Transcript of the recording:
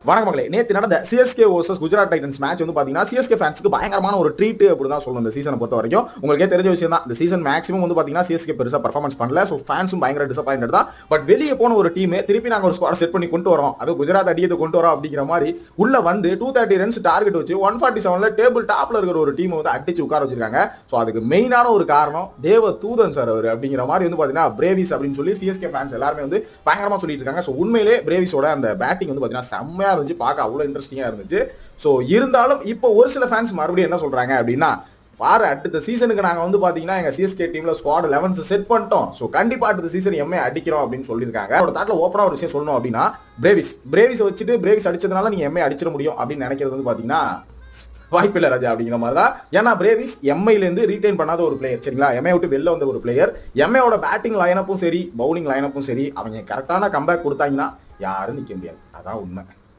வணக்கம் மக்களே, நேற்று நடந்த CSK vs Gujarat Titans match வந்து பாத்தீங்கன்னா சிஎஸ்கே ஃபேன்ஸ்க்கு பயங்கரமான ஒரு ட்ரீட் அப்படி தான் சொல்லணும். இந்த சீசனை பொறுத்த வரைக்கும் உங்களுக்கே தெரிஞ்ச விஷயம் தான். இந்த சீசன் மேக்ஸிமம் வந்து பாத்தீங்கன்னா சிஎஸ்கே பெருசா பர்ஃபார்மன்ஸ் பண்ணல. ஸோ ஃபேன்ஸும் பயங்கர டிசப்பாயின்ட் தான். பட் வெளியே போன ஒரு டீம் திருப்பி நாங்கள் ஒரு ஸ்குவாட் செட் பண்ணி கொண்டு வரோம், அது குஜராத் அடியத்தை கொண்டு வரோம் அப்படிங்கிற மாதிரி உள்ள வந்து 230 ரன்ஸ் டார்கெட் வச்சு 147ல டேபிள் டாப்ல இருக்கிற ஒரு டீம் வந்து அடிச்சு உட்கார வச்சிருக்காங்க. ஸோ அதுக்கு மெயினான ஒரு காரணம் தேவ தூதன் சார் அவர் அப்படிங்கிற மாதிரி வந்து பாத்தீங்கன்னா பிரேவிஸ் அப்படின்னு சொல்லி சிஎஸ்கே ஃபேன்ஸ் எல்லாருமே வந்து பயங்கரமா சொல்லிட்டு இருக்காங்க. ஸோ உண்மையிலே பிரேவிஸோட அந்த பேட்டிங் வந்து பாத்தீங்கன்னா செம்மையா இருந்துச்சு, பார்க்க அவ்வளவு இன்ட்ரெஸ்டிங்கா இருந்துச்சு. சோ இருந்தாலும் இப்போ ஒரு சில ஃபேன்ஸ் மறுபடியும் என்ன சொல்றாங்க அப்படின்னா, பாரு அடுத்த சீசனுக்கு நாங்க வந்து பாத்தீங்கன்னா எங்க சிஎஸ்கே டீம்ல ஸ்குவாட் 11 செட் பண்ணிட்டோம், சோ கண்டிப்பா அடுத்த சீசன் எம்ஏ அடிக்கிறோம் அப்படின்னு சொல்லியிருக்காங்க. அவரோட தாட்ல ஓப்பனா ஒரு விஷயம் சொல்லணும் அப்படின்னா, பிரேவிஸ் வச்சுட்டு பிரேவிஸ் அடிச்சதுனால நீங்க எம்ஏ அடிச்சிட முடியும் அப்படின்னு நினைக்கிறது வந்து பாத்தீங்கன்னா வாய்ப்பில்லை ராஜா அப்படிங்கிற மாதிரி தான். ஏன்னா பிரேவிஸ் எம்ஐல இருந்து ரீடைன் பண்ணாத ஒரு பிளேயர், சரிங்களா? எம்ஐ விட்டு வெளில வந்த ஒரு பிளேயர். எம்ஐயோட பேட்டிங் லைனப்பும் சரி பவுலிங் லைனப்பும் சரி அவங்க கரெக்டான கம்பேக் கொடுத்தாங்கன்னா யாரும் நிக்க முடியாது, அதான் உண்மை.